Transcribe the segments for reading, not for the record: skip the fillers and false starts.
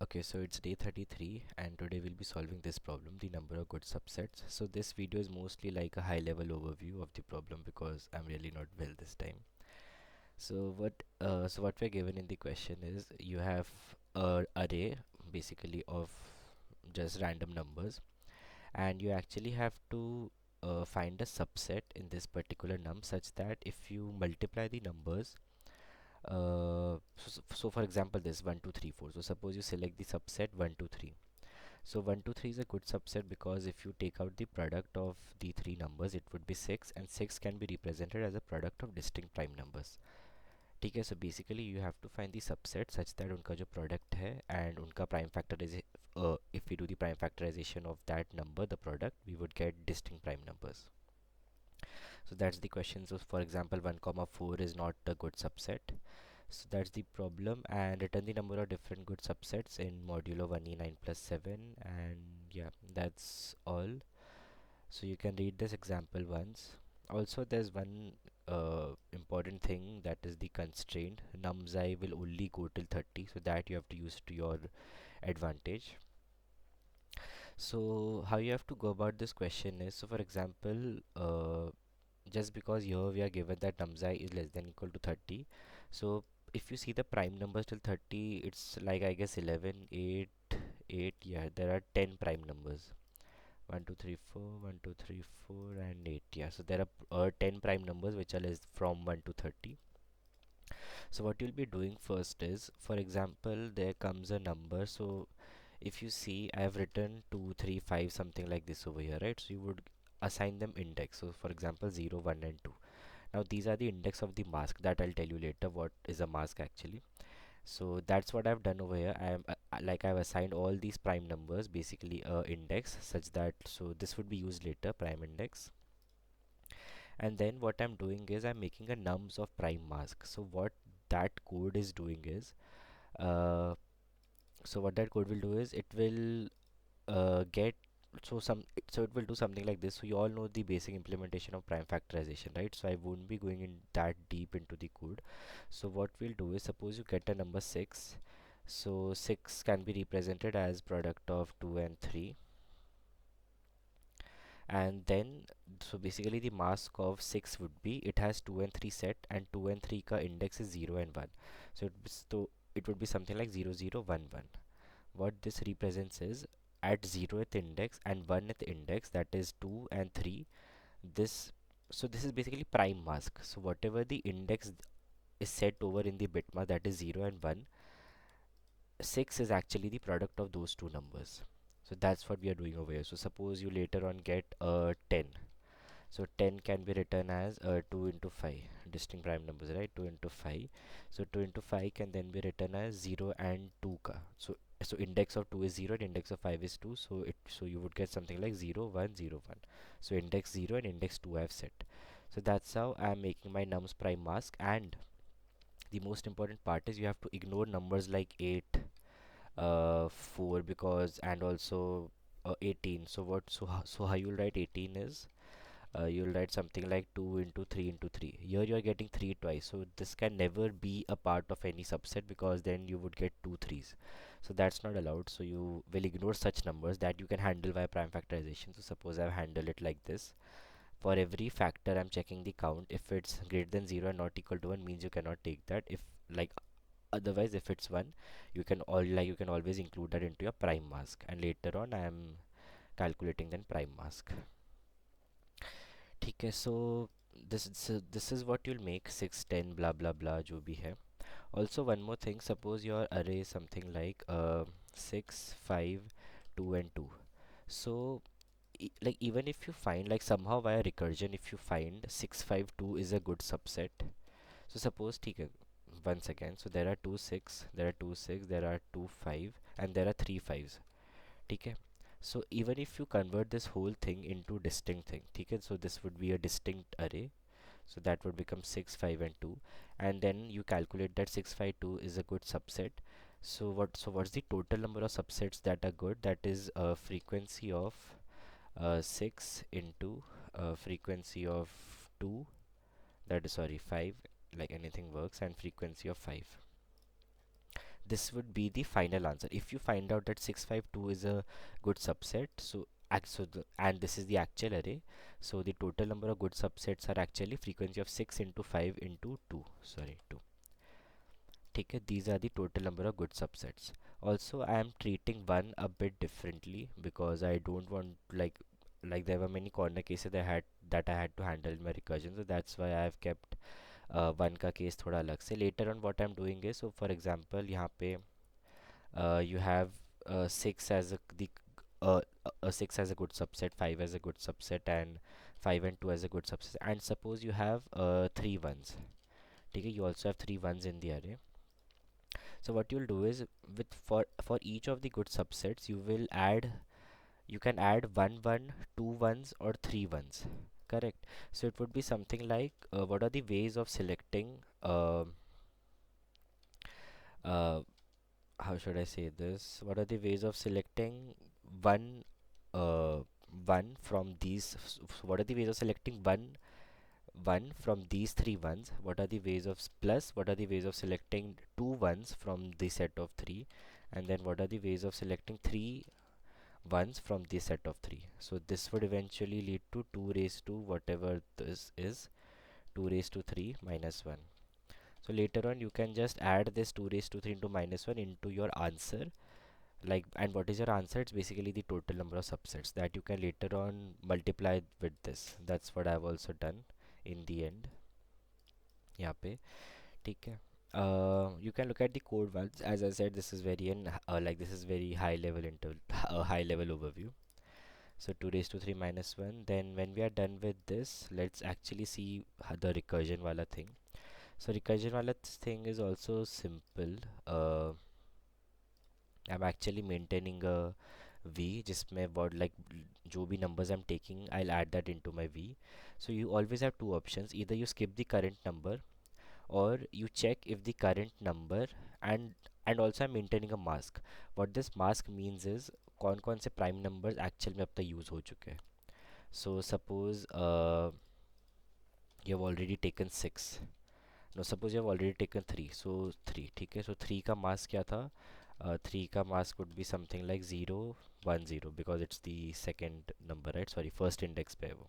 Okay, so it's day 33 and today we'll be solving this problem, the number of good subsets. So this video is mostly like a high level overview of the problem because I'm really not well this time. So what we're given in the question is you have a array basically of just random numbers, and you actually have to find a subset in this particular num such that if you multiply the numbers, so for example this 1 2 3 4, so suppose you select the subset 1 2 3. So 1 2 3 is a good subset because if you take out the product of the three numbers it would be 6, and 6 can be represented as a product of distinct prime numbers. ठीक है, so basically you have to find the subset such that उनका जो product है and उनका prime factorization, if we do the prime factorization of that number, the product, we would get distinct prime numbers. So that's the question. So for example 1 comma 4 is not a good subset. So that's the problem, and return the number of different good subsets in modulo 1e9 plus 7, and yeah, that's all. So you can read this example once. Also there's one important thing, that is the constraint numzi will only go till 30, so that you have to use to your advantage. So how you have to go about this question is, so for example, just because here we are given that numzi is less than equal to 30, so if you see the prime numbers till 30, it's like I guess 11 8 8, yeah, there are 10 prime numbers, 1 2 3 4 1 2 3 4 and 8, yeah, so there are 10 prime numbers which are less from 1 to 30. So what you'll be doing first is, for example, there comes a number, so if you see I have written 2 3 5 something like this over here, right? So you would assign them index, so for example 0 1 and 2. Now these are the index of the mask, that I'll tell you later what is a mask actually. So that's what I've done over here. I've assigned all these prime numbers basically a index such that, so this would be used later, prime index. And then what I'm doing is I'm making a nums of prime mask. So what that code is doing is, uh, so what that code will do is it will get, so it will do something like this. So you all know the basic implementation of prime factorization, right? So I won't be going in that deep into the code. So what we'll do is, suppose you get a number 6, so 6 can be represented as product of 2 and 3, and then, so basically the mask of 6 would be, it has 2 and 3 set, and 2 and 3 ka index is 0 and 1. So it would be something like 0 0 1 1. What this represents is, at 0th index and 1th index, that is 2 and 3, this, so this is basically prime mask. So whatever the index is set over in the bitmap, that is 0 and 1, 6 is actually the product of those two numbers. So that's what we are doing over here. So suppose you later on get a 10, so 10 can be written as 2 into 5, distinct prime numbers, right? 2 into 5. So 2 into 5 can then be written as 0 and 2 ka. So index of 2 is 0 and index of 5 is 2. So you would get something like 0 1 0 1. So index 0 and index 2 I have set. So that's how I am making my nums prime mask. And the most important part is you have to ignore numbers like 8, 4, because, and also 18. So how you'll write 18 is, you'll write something like 2 into 3 into 3. Here you are getting 3 twice, so this can never be a part of any subset because then you would get two threes. So that's not allowed. So you will ignore such numbers that you can handle via prime factorization. So suppose I've handled it like this. For every factor I'm checking the count. If it's greater than 0 and not equal to 1, means you cannot take that. If, like, otherwise if it's 1, you can always include that into your prime mask, and later on I am calculating then prime mask. ठीक है, so this is what you'll make, 6 10 blah blah blah जो भी है. Also one more thing, suppose your array is something like 6 5 2 and 2. So like, even if you find, like, somehow via recursion, if you find 6 5 2 is a good subset, so suppose, ठीक है, once again, so there are two 6, there are two 6, there are two 5, and there are three 5s. ठीक है, so even if you convert this whole thing into distinct thing, ठीक है, so this would be a distinct array, so that would become 6 5 and 2, and then you calculate that 6 5 2 is a good subset. So what's the total number of subsets that are good? That is a frequency of 6 into frequency of 2, that is, sorry, 5, like anything works, and frequency of 5. this would be the final answer. If you find out that 652 is a good subset, so and this is the actual array, so the total number of good subsets are actually frequency of 6 into 5 into 2, sorry 2. ठीक है, these are the total number of good subsets. Also, I am treating one a bit differently because I don't want there were many corner cases that I had to handle in my recursion, so that's why I have kept one का case थोड़ा अलग से. Later on what I'm doing is, so for example यहाँ पे you have 6 as uh, a 6 as a good subset, 5 as a good subset, and 5 and 2 as a good subset, and suppose you have 3 ones. Okay, you also have 3 ones in the array. So what you'll do is, with for each of the good subsets you can add one one, two ones, or three ones. Correct. So it would be something like, what are the ways of selecting uh, how should I say this? What are the ways of selecting one uh, one from these? What are the ways of selecting one from these three ones? What are the ways of plus? What are the ways of selecting two ones from the set of three? And then what are the ways of selecting three ones from the set of three? So this would eventually lead to 2 raised to whatever this is, 2 raised to 3 minus 1. So later on you can just add this 2 raised to 3 into minus 1 into your answer. And what is your answer? It's basically the total number of subsets that you can later on multiply with this. That's what I've also done in the end यहाँ पे. ठीक है. You can look at the code once. As I said, this is this is very high level into a high level overview. So 2 raised to 3 minus 1. Then when we are done with this, let's actually see the recursion wala thing. So recursion wala thing is also simple. I'm actually maintaining a V जिसमें what like जो भी numbers I'm taking, I'll add that into my V. So you always have two options. Either you skip the current number, or you check if the current number, and also I'm maintaining a mask. What this mask means is कौन कौन से prime numbers actually में अब तक use हो चुके हैं. So suppose you have already taken 6. No, suppose you have already taken 3. So 3, ठीक है. So 3 का mask क्या था? 3 का mask would be something like 0 1 0 because it's the second number, right? Sorry, first index पे है वो.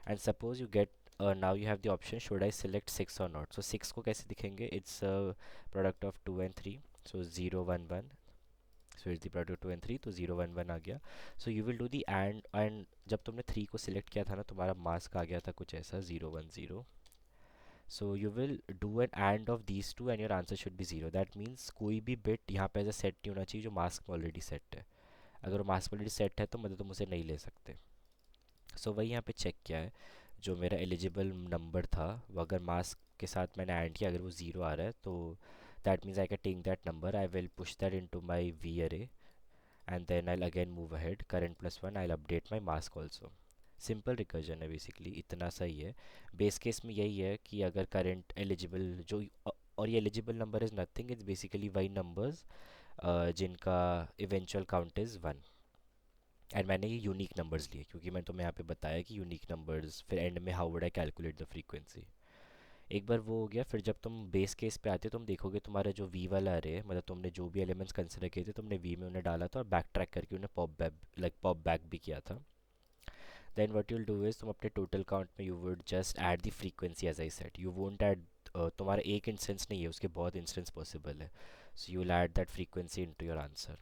And suppose you get now you have the option, should I select 6 or not? So 6 को कैसे दिखेंगे? It's a product of 2 and 3. So 0 1 1. So it's the product of 2 and 3. तो 0 1 1 आ गया. So you will do the and जब तुमने 3 को select किया था ना, तुम्हारा mask आ गया था कुछ ऐसा 0 1 0. So you will do an AND of these two and your answer should be 0. That means कोई भी bit यहाँ पे ऐसा set नहीं होना चाहिए जो mask में already set है. अगर वो mask में already set है तो मतलब तुम उसे नहीं ले सकते. So वही यहाँ पे check किया है. जो मेरा eligible number था वो अगर mask के साथ मैंने AND किया, अगर वो 0 आ रहा है तो that means I can take that number, I will push that into my V array, and then I'll again move ahead, current plus 1, I'll update my mask also. Simple recursion है basically, इतना सही है. Base case में यही है कि अगर current eligible जो और ये eligible number is nothing, it's basically वही नंबर्स जिनका इवेंचुअल काउंट इज़ 1. एंड मैंने ये यूनिक नंबर्स लिए क्योंकि मैंने तुम्हें यहाँ पे बताया कि यूनिक नंबर्स फिर एंड में how would I calculate the frequency. एक बार वो हो गया, फिर जब तुम बेस केस पे आते हो तुम देखोगे तुम्हारा जो वी वाला अरे है, मतलब तुमने जो भी एलिमेंट्स कंसिडर किए थे तुमने वी में उन्हें डाला था और बैक ट्रैक करके उन्हें पॉप बैक भी किया था. Then what you'll do is तुम अपने total count में you would just add the frequency as I said. You won't add तुम्हारा एक instance नहीं है, उसके बहुत instance possible है. So you'll add that frequency into your answer.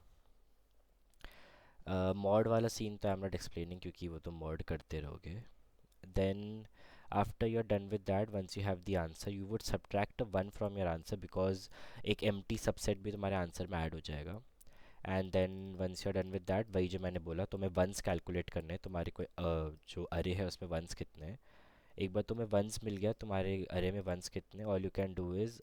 Mod वाला scene तो I'm not explaining क्योंकि वो तुम mod करते रहोगे. Then after you're done with that, once you have the answer, you would subtract a 1 from your answer because एक empty subset भी तुम्हारे answer में add हो जाएगा. And then once you are done with that, वही जो मैंने बोला तुम्हें वंस कैलकुलेट करने हैं. तुम्हारे कोई जो अरे है उसमें वंस कितने हैं. एक बार तुम्हें वंस मिल गया तुम्हारे अरे में वंस कितने, all you can do is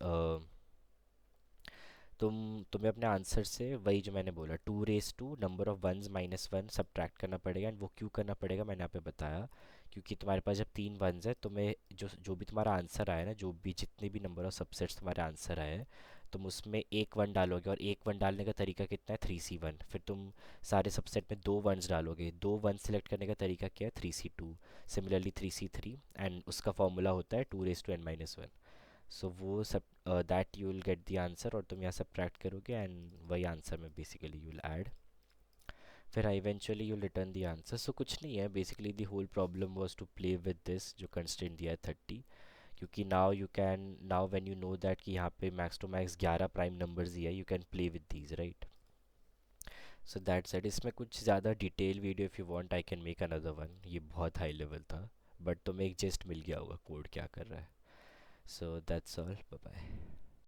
तुम्हें अपने आंसर से वही जो मैंने बोला 2 raise to number of ones minus 1 subtract करना पड़ेगा. एंड वो क्यों करना पड़ेगा मैंने यहाँ पे बताया, क्योंकि तुम्हारे पास जब 3 वंस है तुम्हें जो भी तुम्हारा आंसर आया ना, जो भी जितने भी नंबर ऑफ सबसेट्स तुम्हारे आंसर आए तुम उसमें एक वन डालोगे. और एक वन डालने का तरीका कितना है? 3C1. फिर तुम सारे सबसेट में 2 वंस डालोगे. 2 वन सेलेक्ट करने का तरीका क्या है? 3C2. Similarly 3C3. एंड उसका फॉर्मूला होता है 2 रेस टू n-1. सो वो सब that you will get the answer, और तुम यहाँ सब्ट्रैक्ट करोगे एंड वही आंसर में बेसिकली यू विल ऐड, फिर eventually you return the answer. So कुछ नहीं है basically, the whole problem was to play with this जो कंस्ट्रेंट दिया है 30, क्योंकि now you can, now when you know that कि यहाँ पे max to max 11 prime numbers ही है, you can play with these, right. So that's it. इसमें कुछ ज़्यादा detail video if you want I can make another one, ये बहुत हाई लेवल था, बट तुम्हें एक जस्ट मिल गया होगा कोड क्या कर रहा है. So that's all, bye bye.